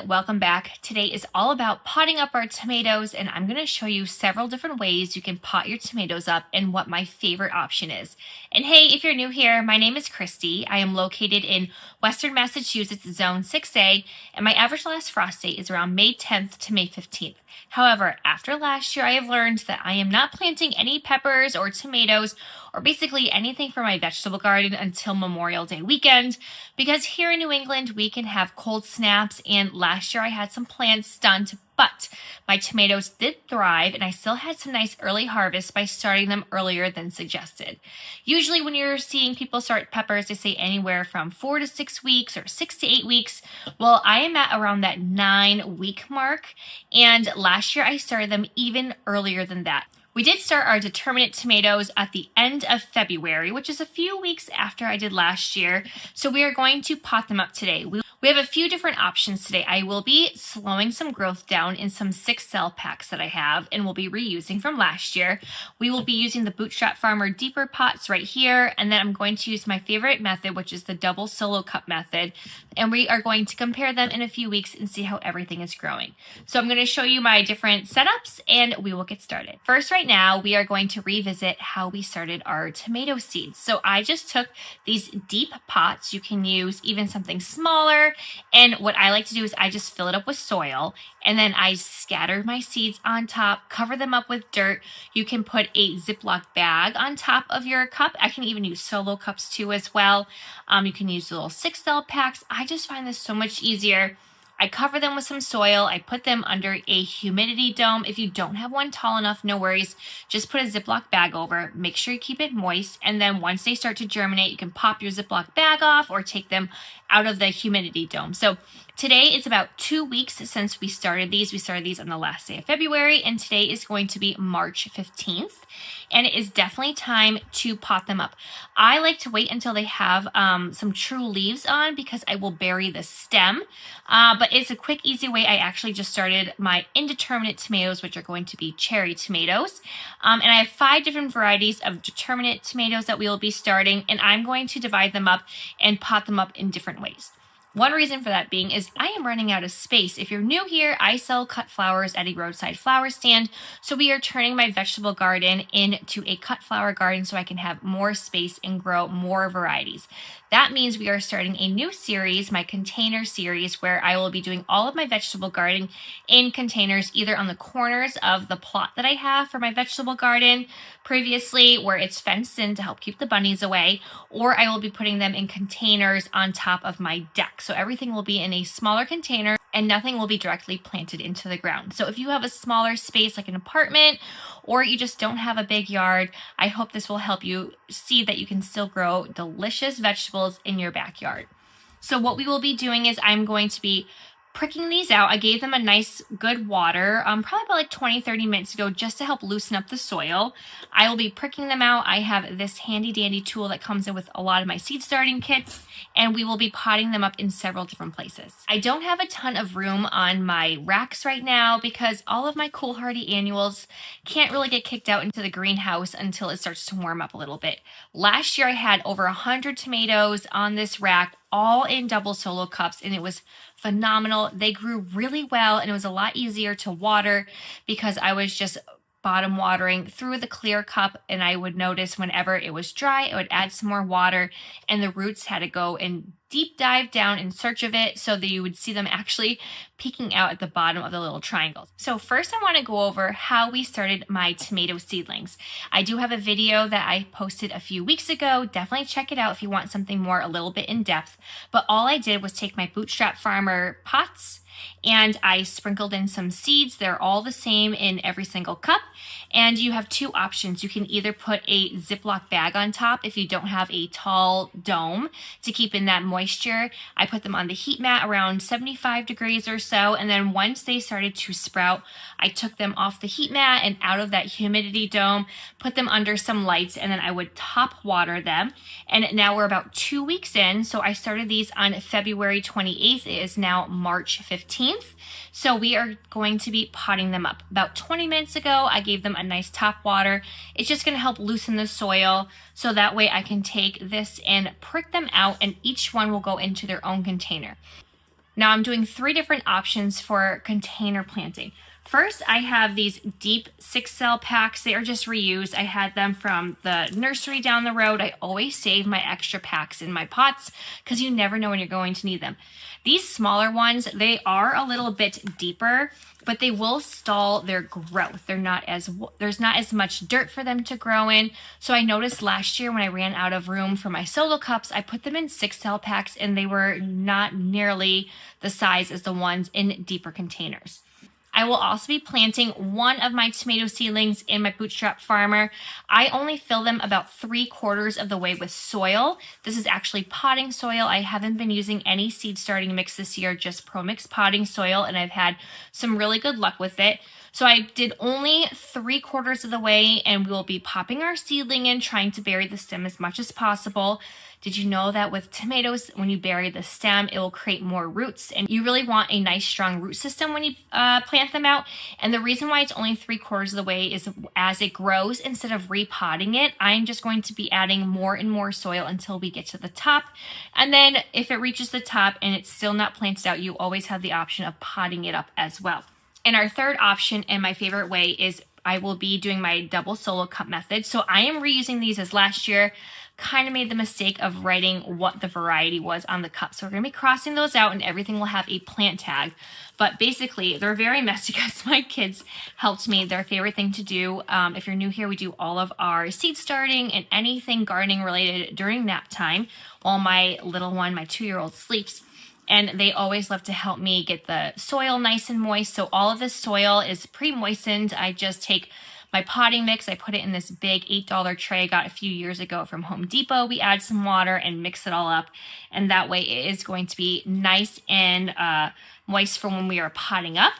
welcome back. Today is all about potting up our tomatoes, and I'm going to show you several different ways you can pot your tomatoes up and what my favorite option is. And hey, if you're new here, my name is Christy. I am located in Western Massachusetts, Zone 6A, and my average last frost date is around May 10th to May 15th. However, after last year, I have learned that I am not planting any peppers or tomatoes or basically anything for my vegetable garden until Memorial Day weekend, because here in New England, we can have cold snaps, and last year I had some plants stunned, but my tomatoes did thrive and I still had some nice early harvests by starting them earlier than suggested. Usually when you're seeing people start peppers, they say anywhere from 4 to 6 weeks or 6 to 8 weeks. Well, I am at around that 9-week mark, and last year I started them even earlier than that. We did start our determinate tomatoes at the end of February, which is a few weeks after I did last year. So we are going to pot them up today. We have a few different options today. I will be slowing some growth down in some 6-cell packs that I have and will be reusing from last year. We will be using the Bootstrap Farmer deeper pots right here, and then I'm going to use my favorite method, which is the double solo cup method, and we are going to compare them in a few weeks and see how everything is growing. So I'm going to show you my different setups and we will get started. First, right now, we are going to revisit how we started our tomato seeds. So I just took these deep pots. You can use even something smaller. And what I like to do is I just fill it up with soil, and then I scatter my seeds on top, cover them up with dirt. You can put a Ziploc bag on top of your cup. I can even use solo cups too as well. You can use the little 6-cell packs. I just find this so much easier. I cover them with some soil. I put them under a humidity dome. If you don't have one tall enough, no worries. Just put a Ziploc bag over. Make sure you keep it moist. And then once they start to germinate, you can pop your Ziploc bag off or take them out of the humidity dome. So today it's about 2 weeks since we started these. We started these on the last day of February, and today is going to be March 15th. And it is definitely time to pot them up. I like to wait until they have some true leaves on because I will bury the stem. But it's a quick, easy way. I actually just started my indeterminate tomatoes, which are going to be cherry tomatoes. And I have 5 different varieties of determinate tomatoes that we will be starting, and I'm going to divide them up and pot them up in different ways. One reason for that being is I am running out of space. If you're new here, I sell cut flowers at a roadside flower stand. So we are turning my vegetable garden into a cut flower garden so I can have more space and grow more varieties. That means we are starting a new series, my container series, where I will be doing all of my vegetable gardening in containers, either on the corners of the plot that I have for my vegetable garden previously, where it's fenced in to help keep the bunnies away, or I will be putting them in containers on top of my deck. So everything will be in a smaller container and nothing will be directly planted into the ground. So if you have a smaller space like an apartment, or you just don't have a big yard, I hope this will help you see that you can still grow delicious vegetables in your backyard. So what we will be doing is I'm going to be pricking these out. I gave them a nice good water probably about like 20-30 minutes ago just to help loosen up the soil. I will be pricking them out. I have this handy dandy tool that comes in with a lot of my seed starting kits, and we will be potting them up in several different places. I don't have a ton of room on my racks right now because all of my cool hardy annuals can't really get kicked out into the greenhouse until it starts to warm up a little bit. Last year I had over 100 tomatoes on this rack, all in double solo cups, and it was phenomenal. They grew really well, and it was a lot easier to water because I was just bottom watering through the clear cup, and I would notice whenever it was dry, I would add some more water, and the roots had to go and deep dive down in search of it so that you would see them actually peeking out at the bottom of the little triangles. So first I want to go over how we started my tomato seedlings. I do have a video that I posted a few weeks ago. Definitely check it out if you want something more a little bit in depth. But all I did was take my Bootstrap Farmer pots and I sprinkled in some seeds. They're all the same in every single cup. And you have 2 options. You can either put a Ziploc bag on top if you don't have a tall dome to keep in that moisture. I put them on the heat mat around 75 degrees or so. And then once they started to sprout, I took them off the heat mat and out of that humidity dome, put them under some lights, and then I would top water them. And now we're about 2 weeks in. So I started these on February 28th. It is now March 15th. So we are going to be potting them up. About 20 minutes ago, I gave them a nice top water. It's just going to help loosen the soil so that way I can take this and prick them out, and each one will go into their own container. Now I'm doing 3 different options for container planting. First, I have these deep 6-cell packs. They are just reused. I had them from the nursery down the road. I always save my extra packs in my pots because you never know when you're going to need them. These smaller ones, they are a little bit deeper, but they will stall their growth. There's not as much dirt for them to grow in. So I noticed last year when I ran out of room for my solo cups, I put them in 6-cell packs and they were not nearly the size as the ones in deeper containers. I will also be planting one of my tomato seedlings in my Bootstrap Farmer. I only fill them about 3/4 of the way with soil. This is actually potting soil. I haven't been using any seed starting mix this year, just Pro Mix potting soil, and I've had some really good luck with it. So I did only 3/4 of the way, and we will be popping our seedling in, trying to bury the stem as much as possible. Did you know that with tomatoes, when you bury the stem, it will create more roots, and you really want a nice strong root system when you plant them out. And the reason why it's only 3/4 of the way is as it grows, instead of repotting it, I'm just going to be adding more and more soil until we get to the top. And then if it reaches the top and it's still not planted out, you always have the option of potting it up as well. And our third option, and my favorite way, is I will be doing my double solo cup method. So I am reusing these as last year. Kind of made the mistake of writing what the variety was on the cup. So we're going to be crossing those out, and everything will have a plant tag. But basically, they're very messy because my kids helped me. Their favorite thing to do, if you're new here, we do all of our seed starting and anything gardening related during nap time while my little one, my 2-year-old, sleeps. And they always love to help me get the soil nice and moist. So all of this soil is pre-moistened. I just take my potting mix, I put it in this big $8 tray I got a few years ago from Home Depot. We add some water and mix it all up. And that way it is going to be nice and moist for when we are potting up.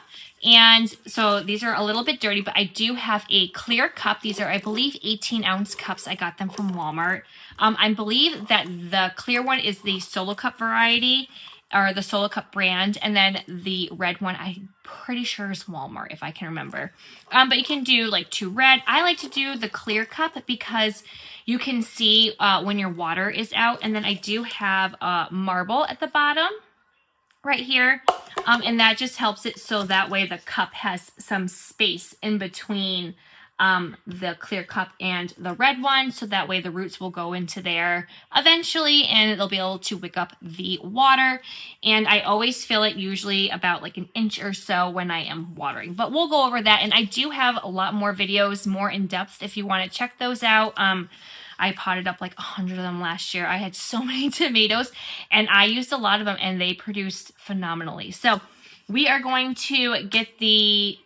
And so these are a little bit dirty, but I do have a clear cup. These are, I believe, 18-ounce cups. I got them from Walmart. I believe that the clear one is the solo cup variety, or the solo cup brand, and then the red one I'm pretty sure is Walmart, if I can remember. But you can do like 2 red. I like to do the clear cup because you can see when your water is out. And then I do have marble at the bottom right here, and that just helps it so that way the cup has some space in between the clear cup and the red one, so that way the roots will go into there eventually and they'll be able to wick up the water. And I always fill it usually about like an inch or so when I am watering, but we'll go over that. And I do have a lot more videos, more in depth, if you want to check those out. I potted up like 100 of them last year. I had so many tomatoes and I used a lot of them and they produced phenomenally. So we are going to get the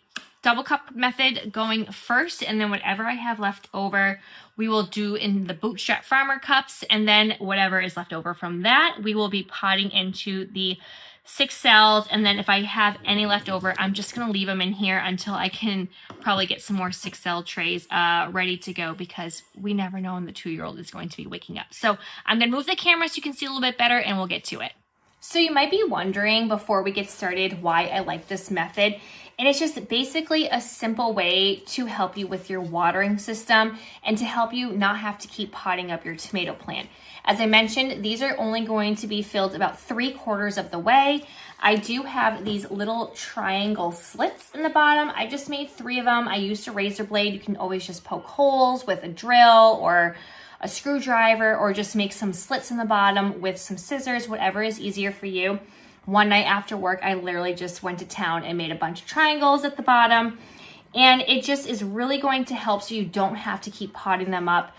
double cup method going first, and then whatever I have left over we will do in the Bootstrap Farmer cups, and then whatever is left over from that we will be potting into the 6 cells. And then if I have any left over, I'm just going to leave them in here until I can probably get some more 6-cell trays ready to go, because we never know when the 2-year-old is going to be waking up. So I'm going to move the camera so you can see a little bit better and we'll get to it. So you might be wondering before we get started why I like this method. And it's just basically a simple way to help you with your watering system and to help you not have to keep potting up your tomato plant. As I mentioned, these are only going to be filled about 3/4 of the way. I do have these little triangle slits in the bottom. I just made 3 of them. I used a razor blade. You can always just poke holes with a drill or a screwdriver, or just make some slits in the bottom with some scissors, whatever is easier for you. One night after work, I literally just went to town and made a bunch of triangles at the bottom. And it just is really going to help so you don't have to keep potting them up.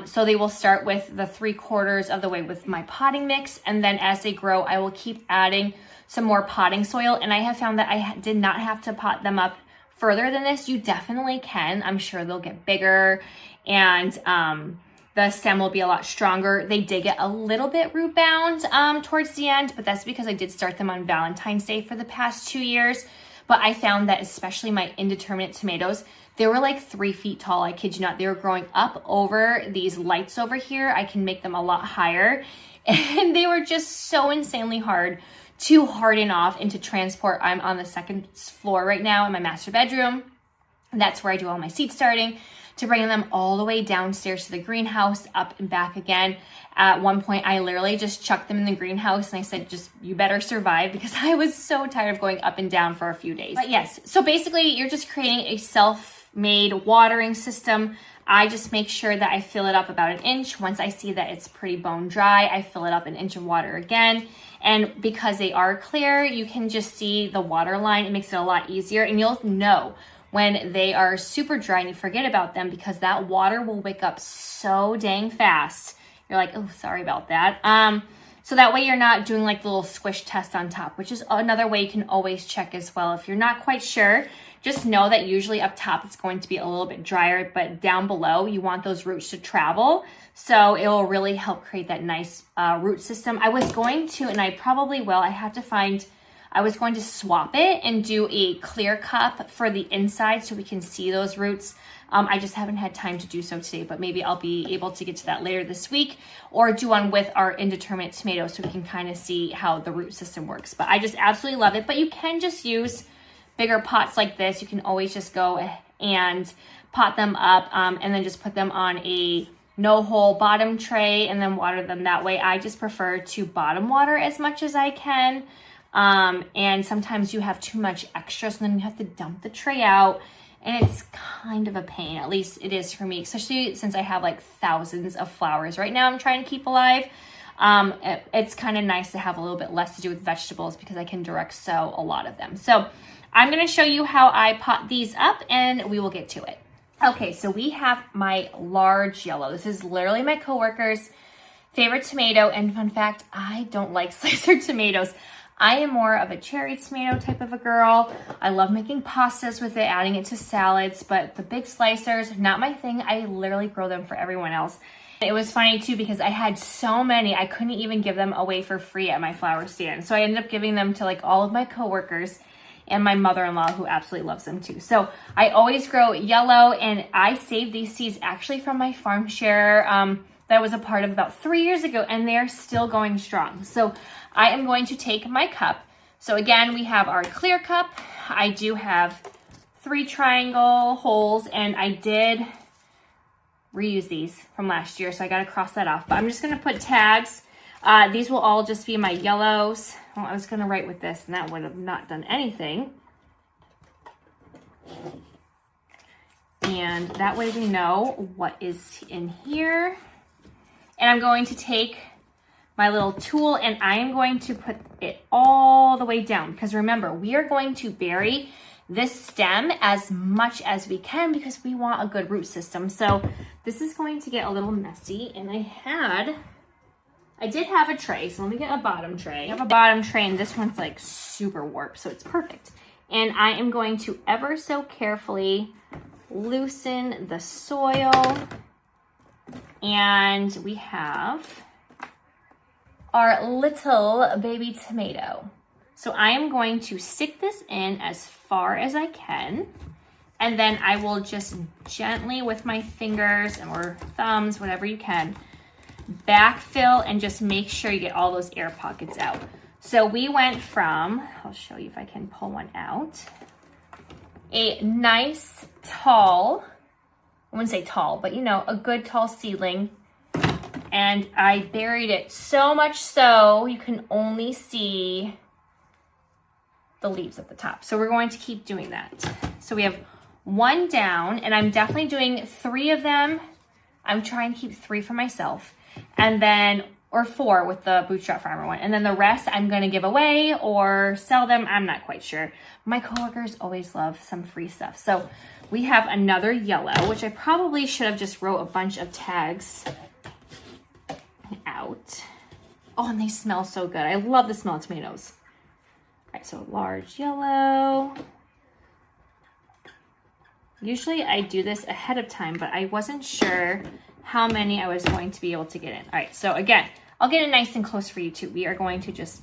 So they will start with the 3/4 of the way with my potting mix. And then as they grow, I will keep adding some more potting soil. And I have found that I did not have to pot them up further than this. You definitely can. I'm sure they'll get bigger and the stem will be a lot stronger. They did get a little bit root bound towards the end, but that's because I did start them on Valentine's Day for the past 2 years. But I found that especially my indeterminate tomatoes, they were like 3 feet tall. I kid you not. They were growing up over these lights over here. I can make them a lot higher. And they were just so insanely hard to harden off and to transport. I'm on the 2nd floor right now in my master bedroom. That's where I do all my seed starting. to bring them all the way downstairs to the greenhouse, up and back again. At one point, I literally just chucked them in the greenhouse and I said, just, you better survive, because I was so tired of going up and down for a few days. But yes, so basically you're just creating a self-made watering system. I just make sure that I fill it up about an inch. Once I see that it's pretty bone dry, I fill it up an inch of water again. And because they are clear, you can just see the water line. It makes it a lot easier, and you'll know when they are super dry and you forget about them, because that water will wick up so dang fast. You're like, oh, sorry about that. So that way you're not doing like the little squish test on top, which is another way you can always check as well. If you're not quite sure, just know that usually up top it's going to be a little bit drier, but down below you want those roots to travel. So it will really help create that nice root system. I was going to, and I probably will, I was going to swap it and do a clear cup for the inside so we can see those roots. I just haven't had time to do so today, but maybe I'll be able to get to that later this week, or do one with our indeterminate tomatoes so we can kind of see how the root system works. But I just absolutely love it. But you can just use bigger pots like this. You can always just go and pot them up and then just put them on a no-hole bottom tray and then water them that way. I just prefer to bottom water as much as I can. And sometimes you have too much extra, so then you have to dump the tray out. And it's kind of a pain, at least it is for me, especially since I have like thousands of flowers right now I'm trying to keep alive. It's kind of nice to have a little bit less to do with vegetables because I can direct sow a lot of them. So I'm going to show you how I pot these up and we will get to it. Okay, so we have my large yellow. This is literally my coworker's favorite tomato. And fun fact, I don't like slicer tomatoes. I am more of a cherry tomato type of a girl. I love making pastas with it, adding it to salads, but the big slicers, not my thing. I literally grow them for everyone else. It was funny too because I had so many, I couldn't even give them away for free at my flower stand. So I ended up giving them to like all of my coworkers and my mother-in-law, who absolutely loves them too. So I always grow yellow, and I saved these seeds actually from my farm share that I was a part of about 3 years ago, and they're still going strong. So I am going to take my cup. So again, we have our clear cup. I do have 3 triangle holes, and I did reuse these from last year, so I got to cross that off. But I'm just going to put tags. These will all just be my yellows. Well, I was going to write with this, and that would have not done anything. And that way we know what is in here. And I'm going to take my little tool and I am going to put it all the way down, because remember, we are going to bury this stem as much as we can because we want a good root system. So this is going to get a little messy, and I did have a tray, so let me get a bottom tray. I have a bottom tray, and this one's like super warped, so it's perfect. And I am going to ever so carefully loosen the soil. And we have our little baby tomato. So I am going to stick this in as far as I can, and then I will just gently with my fingers or thumbs, whatever you can, backfill and just make sure you get all those air pockets out. So we went from, I'll show you if I can pull one out, a nice tall, I wouldn't say tall, but you know, a good tall seedling. And I buried it so much so you can only see the leaves at the top. So we're going to keep doing that. So we have one down, and I'm definitely doing 3 of them. I'm trying to keep 3 for myself, and then, or 4 with the Bootstrap Farmer one. And then the rest I'm going to give away or sell them. I'm not quite sure. My coworkers always love some free stuff. So we have another yellow, which I probably should have just wrote a bunch of tags out. Oh, and they smell so good. I love the smell of tomatoes. All right, so large yellow. Usually I do this ahead of time, but I wasn't sure how many I was going to be able to get in. All right, so again, I'll get it nice and close for you too. We are going to just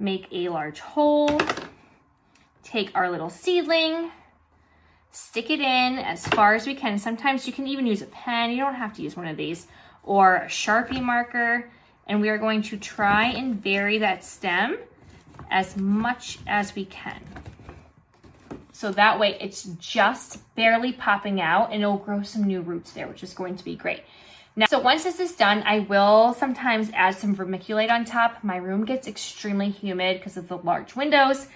make a large hole, take our little seedling, stick it in as far as we can. Sometimes you can even use a pen. You don't have to use one of these, or a Sharpie marker. And we are going to try and bury that stem as much as we can. So that way it's just barely popping out and it'll grow some new roots there, which is going to be great. Now, so once this is done, I will sometimes add some vermiculite on top. My room gets extremely humid because of the large windows,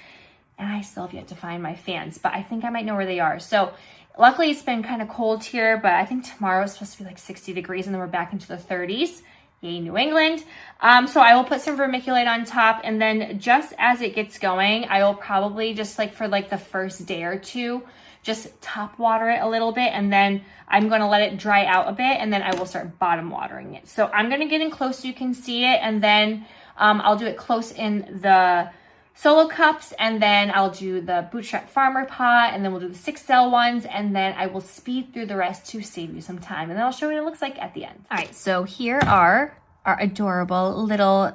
and I still have yet to find my fans, but I think I might know where they are. So luckily it's been kind of cold here, but I think tomorrow is supposed to be like 60 degrees and then we're back into the 30s. Yay, New England. So I will put some vermiculite on top, and then just as it gets going, I will probably just like for like the first day or two, just top water it a little bit, and then I'm going to let it dry out a bit, and then I will start bottom watering it. So I'm going to get in close so you can see it, and then I'll do it close in the solo cups, and then I'll do the Bootstrap Farmer pot, and then we'll do the 6-cell ones, and then I will speed through the rest to save you some time, and then I'll show you what it looks like at the end. All right, so here are our adorable little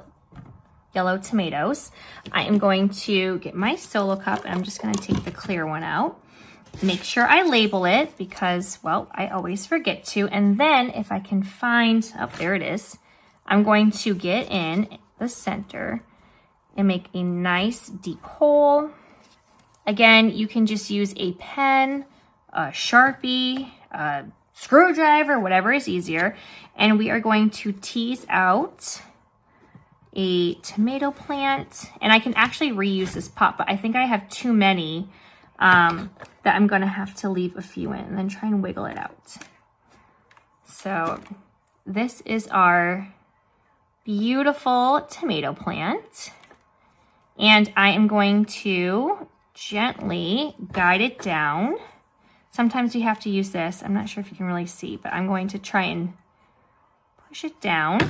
yellow tomatoes. I am going to get my solo cup, and I'm just going to take the clear one out. Make sure I label it because, well, I always forget to. And then if I can find, oh, there it is. I'm going to get in the center and make a nice deep hole. Again, you can just use a pen, a Sharpie, a screwdriver, whatever is easier. And we are going to tease out a tomato plant. And I can actually reuse this pot, but I think I have too many that I'm gonna have to leave a few in and then try and wiggle it out. So this is our beautiful tomato plant. And I am going to gently guide it down. Sometimes you have to use this. I'm not sure if you can really see, but I'm going to try and push it down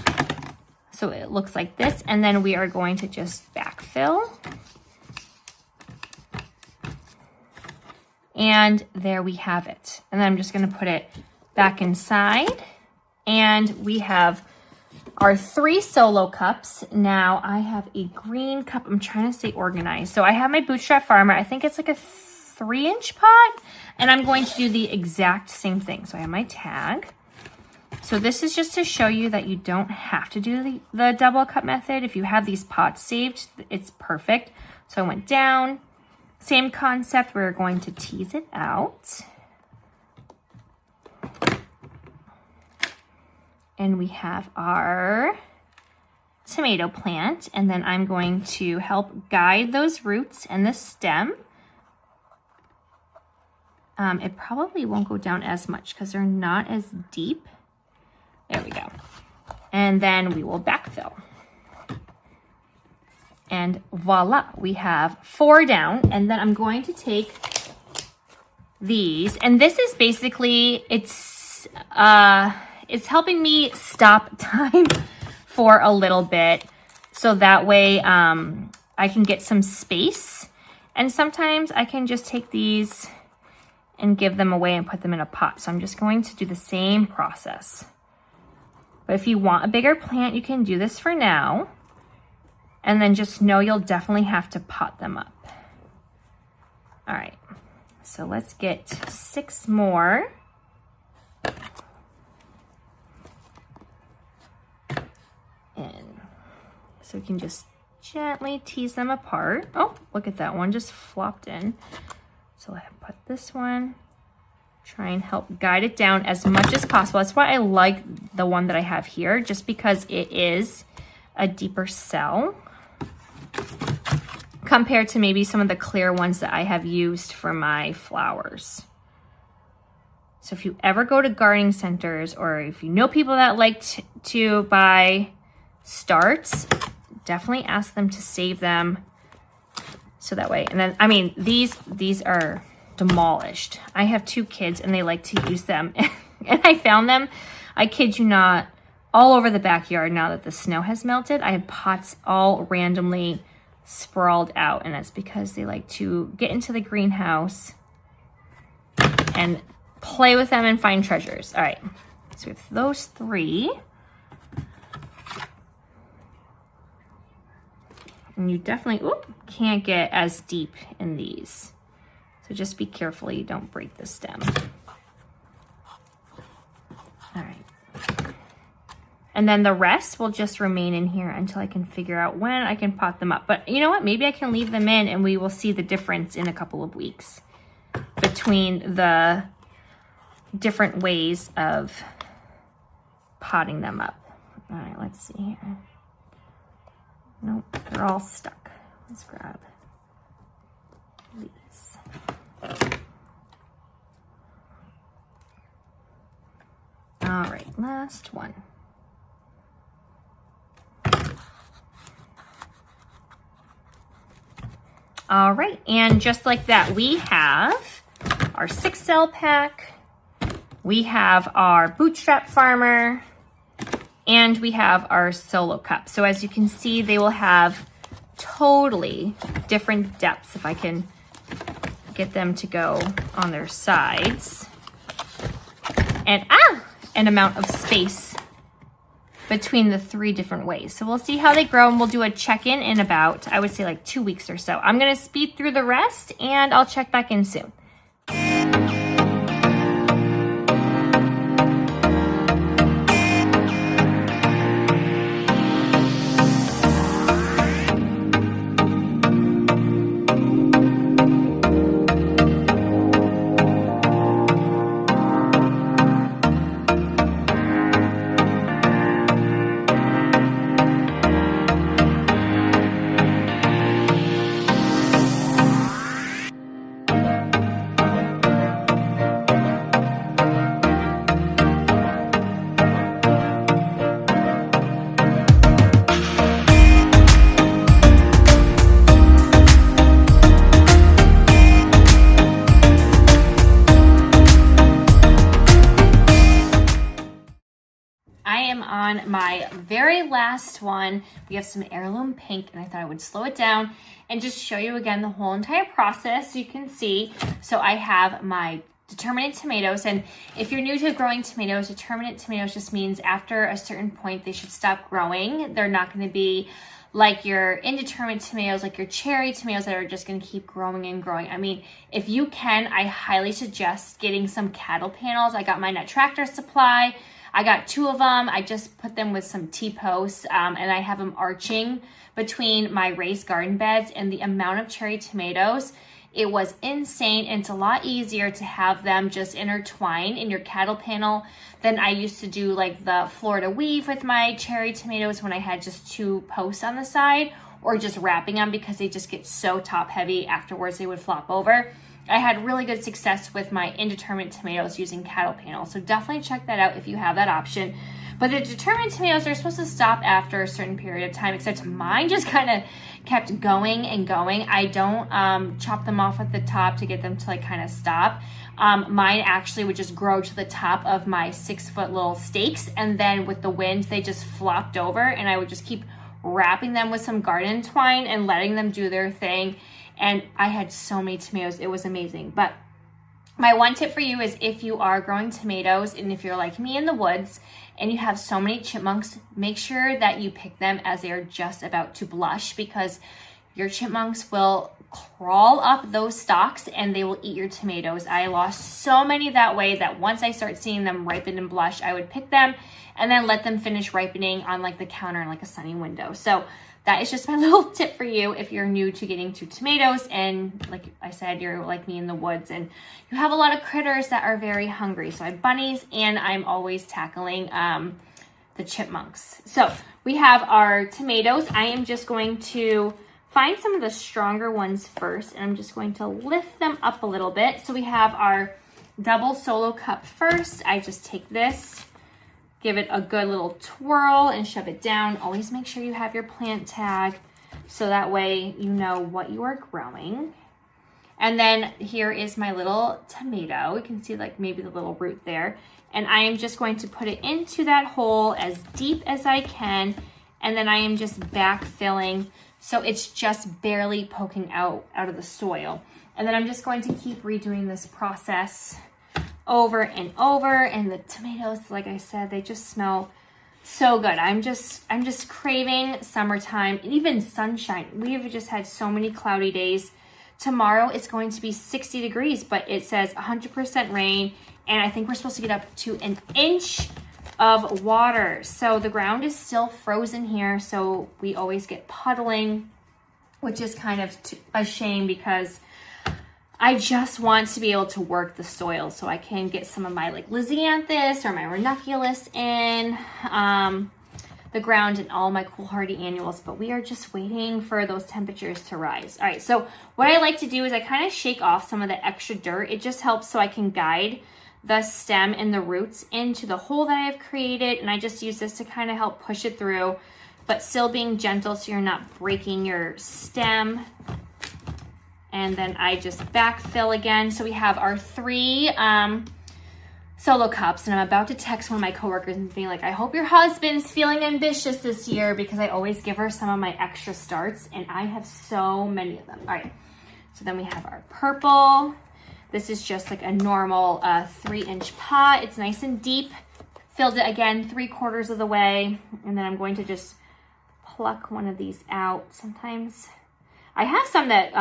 so it looks like this. And then we are going to just backfill. And there we have it. And then I'm just going to put it back inside. And we have our 3 solo cups. Now I have a green cup. I'm trying to stay organized. So I have my Bootstrap Farmer. I think it's like a 3-inch pot. And I'm going to do the exact same thing. So I have my tag. So this is just to show you that you don't have to do the double cup method. If you have these pots saved, it's perfect. So I went down. Same concept, we're going to tease it out. And we have our tomato plant, and then I'm going to help guide those roots and the stem. It probably won't go down as much because they're not as deep. There we go. And then we will backfill. And voila, we have 4 down. And then I'm going to take these. And this is basically, it's helping me stop time for a little bit. So that way I can get some space. And sometimes I can just take these and give them away and put them in a pot. So I'm just going to do the same process. But if you want a bigger plant, you can do this for now. And then just know you'll definitely have to pot them up. All right, so let's get 6 more. And so we can just gently tease them apart. Oh, look at that one just flopped in. So I put this one, try and help guide it down as much as possible. That's why I like the one that I have here, just because it is a deeper cell compared to maybe some of the clear ones that I have used for my flowers. So if you ever go to gardening centers, or if you know people that like to buy starts, definitely ask them to save them so that way. And then, I mean, these are demolished. I have 2 kids and they like to use them. And I found them, I kid you not, all over the backyard now that the snow has melted. I have pots all randomly sprawled out, and that's because they like to get into the greenhouse and play with them and find treasures. All right, so we have those 3. And you definitely can't get as deep in these. So just be careful you don't break the stem. All right. And then the rest will just remain in here until I can figure out when I can pot them up. But you know what? Maybe I can leave them in and we will see the difference in a couple of weeks. between the different ways of potting them up. All right, let's see here. Nope, they're all stuck. Let's grab these. All right, last one. All right, and just like that, we have our 6-cell pack, we have our Bootstrap Farmer, and we have our solo cup. So as you can see, they will have totally different depths if I can get them to go on their sides. And an amount of space between the 3 different ways. So we'll see how they grow, and we'll do a check-in in about, I would say, like 2 weeks or so. I'm gonna speed through the rest and I'll check back in soon. On my very last one, we have some heirloom pink, and I thought I would slow it down and just show you again the whole entire process so you can see. So I have my determinate tomatoes, and if you're new to growing tomatoes, determinate tomatoes just means after a certain point they should stop growing. They're not going to be like your indeterminate tomatoes, like your cherry tomatoes that are just going to keep growing and growing. I mean, if you can, I highly suggest getting some cattle panels. I got mine at Tractor Supply. I got 2 of them. I just put them with some T-posts, and I have them arching between my raised garden beds, and the amount of cherry tomatoes, it was insane. And it's a lot easier to have them just intertwine in your cattle panel than I used to do like the Florida weave with my cherry tomatoes when I had just 2 posts on the side, or just wrapping them because they just get so top heavy afterwards they would flop over. I had really good success with my indeterminate tomatoes using cattle panels. So definitely check that out if you have that option. But the determinate tomatoes are supposed to stop after a certain period of time, except mine just kind of kept going and going. I don't chop them off at the top to get them to like kind of stop. Mine actually would just grow to the top of my 6-foot little stakes, and then with the wind they just flopped over, and I would just keep wrapping them with some garden twine and letting them do their thing. And I had so many tomatoes, it was amazing. But my one tip for you is if you are growing tomatoes, and if you're like me in the woods and you have so many chipmunks, make sure that you pick them as they are just about to blush, because your chipmunks will crawl up those stalks and they will eat your tomatoes. I lost so many that way, that once I start seeing them ripen and blush, I would pick them and then let them finish ripening on like the counter in like a sunny window. So that is just my little tip for you if you're new to getting to tomatoes, and like I said, you're like me in the woods and you have a lot of critters that are very hungry. So I have bunnies, and I'm always tackling the chipmunks. So we have our tomatoes. I am just going to find some of the stronger ones first, and I'm just going to lift them up a little bit. So we have our double solo cup first. I just take this, give it a good little twirl and shove it down. Always make sure you have your plant tag so that way you know what you are growing. And then here is my little tomato. You can see like maybe the little root there. And I am just going to put it into that hole as deep as I can. And then I am just backfilling so it's just barely poking out of the soil. And then I'm just going to keep redoing this process over and over. And the tomatoes, like I said, they just smell so good. I'm just craving summertime, even sunshine. We have just had so many cloudy days. Tomorrow it's going to be 60 degrees, but it says 100% rain, and I think we're supposed to get up to an inch of water. So the ground is still frozen here, so we always get puddling, which is kind of a shame because I just want to be able to work the soil so I can get some of my like Lysianthus or my ranunculus in the ground and all my cool hardy annuals, but we are just waiting for those temperatures to rise. All right, so what I like to do is I kind of shake off some of the extra dirt. It just helps so I can guide the stem and the roots into the hole that I have created, and I just use this to kind of help push it through, but still being gentle so you're not breaking your stem. And then I just backfill again. So we have our 3 solo cups, and I'm about to text one of my coworkers and being like, I hope your husband's feeling ambitious this year, because I always give her some of my extra starts, and I have so many of them. All right, so then we have our purple. This is just like a normal 3-inch pot. It's nice and deep. Filled it again 3/4 of the way, and then I'm going to just pluck one of these out. Sometimes I have some that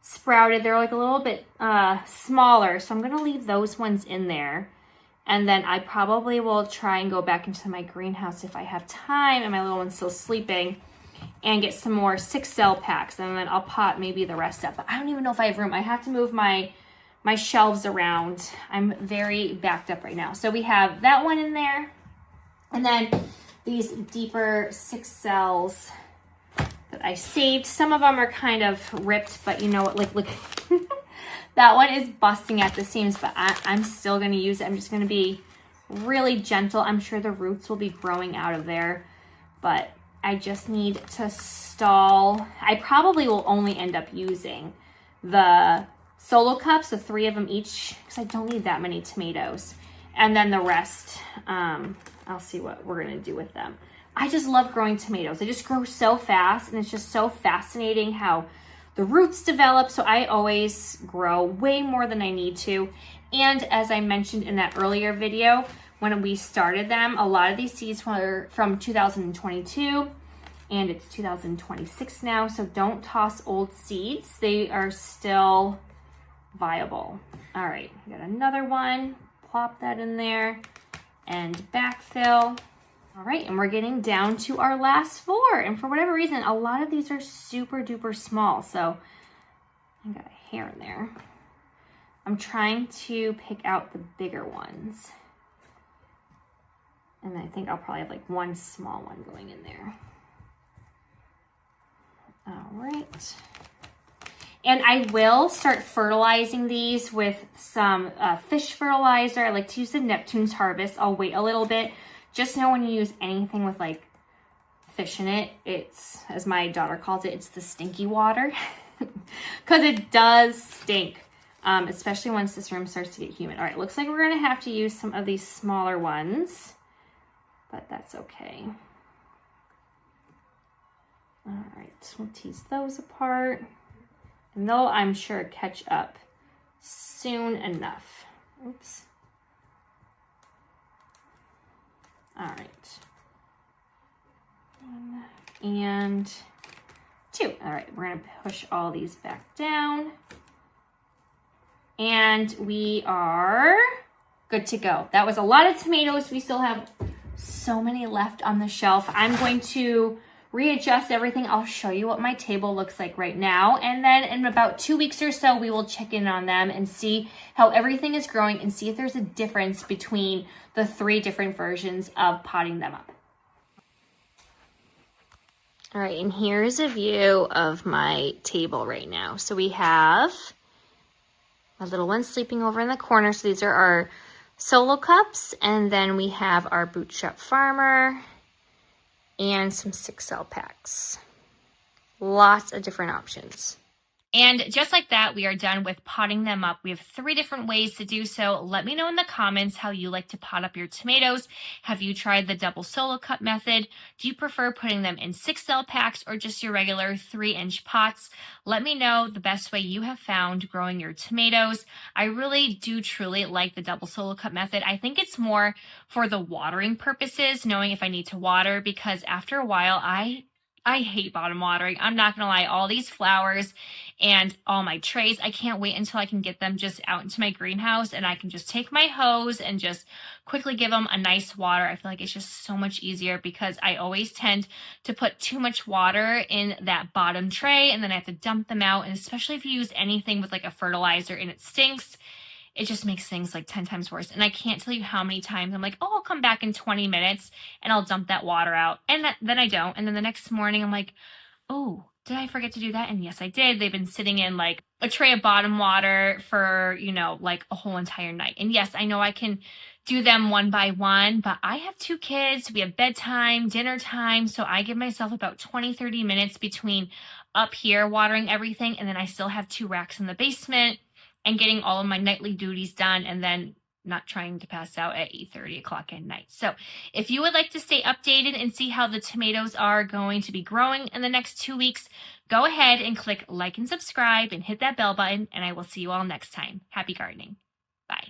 sprouted. They're like a little bit smaller, so I'm gonna leave those ones in there, and then I probably will try and go back into my greenhouse if I have time and my little one's still sleeping, and get some more 6-cell packs, and then I'll pot maybe the rest up. But I don't even know if I have room. I have to move my shelves around. I'm very backed up right now. So we have that one in there, and then these deeper 6 cells that I saved. Some of them are kind of ripped, but you know what, like look, that one is busting at the seams, but I'm still gonna use it. I'm just gonna be really gentle. I'm sure the roots will be growing out of there, but I just need to stall. I probably will only end up using the solo cups, so 3 of them each, because I don't need that many tomatoes. And then the rest, I'll see what we're gonna do with them. I just love growing tomatoes. They just grow so fast, and it's just so fascinating how the roots develop. So I always grow way more than I need to. And as I mentioned in that earlier video, when we started them, a lot of these seeds were from 2022, and it's 2026 now. So don't toss old seeds. They are still viable. All right, we got another one. Plop that in there and backfill. All right, and we're getting down to our last 4. And for whatever reason, a lot of these are super duper small. So I got a hair in there. I'm trying to pick out the bigger ones. And I think I'll probably have like 1 small one going in there. All right. And I will start fertilizing these with some fish fertilizer. I like to use the Neptune's Harvest. I'll wait a little bit. Just know when you use anything with like fish in it, it's, as my daughter calls it, it's the stinky water. Because it does stink, especially once this room starts to get humid. All right, looks like we're going to have to use some of these smaller ones, but that's okay. All right, we'll tease those apart. And they'll, I'm sure, catch up soon enough. Oops. All right. 1 and 2. All right, we're gonna push all these back down. And we are good to go. That was a lot of tomatoes. We still have so many left on the shelf. I'm going to readjust everything. I'll show you what my table looks like right now. And then in about 2 weeks or so, we will check in on them and see how everything is growing and see if there's a difference between the 3 different versions of potting them up. All right, and here's a view of my table right now. So we have my little one sleeping over in the corner. So these are our solo cups. And then we have our Bootstrap Farmer and some 6-cell packs. Lots of different options. And just like that, we are done with potting them up. We have 3 different ways to do so. Let me know in the comments how you like to pot up your tomatoes. Have you tried the double solo cup method? Do you prefer putting them in 6-cell packs or just your regular 3-inch pots? Let me know the best way you have found growing your tomatoes. I really do truly like the double solo cup method. I think it's more for the watering purposes, knowing if I need to water, because after a while, I I hate bottom watering. I'm not gonna lie, all these flowers and all my trays, I can't wait until I can get them just out into my greenhouse and I can just take my hose and just quickly give them a nice water. I feel like it's just so much easier because I always tend to put too much water in that bottom tray and then I have to dump them out. And especially if you use anything with like a fertilizer and it stinks, it just makes things like 10 times worse. And I can't tell you how many times I'm like, oh, I'll come back in 20 minutes and I'll dump that water out. And then I don't. And then the next morning I'm like, oh, did I forget to do that? And yes, I did. They've been sitting in like a tray of bottom water for, like a whole entire night. And yes, I know I can do them one by one, but I have 2 kids. We have bedtime, dinner time. So I give myself about 20, 30 minutes between up here watering everything. And then I still have 2 racks in the basement and getting all of my nightly duties done and then not trying to pass out at 8:30 o'clock at night. So if you would like to stay updated and see how the tomatoes are going to be growing in the next 2 weeks, go ahead and click like and subscribe and hit that bell button, and I will see you all next time. Happy gardening. Bye.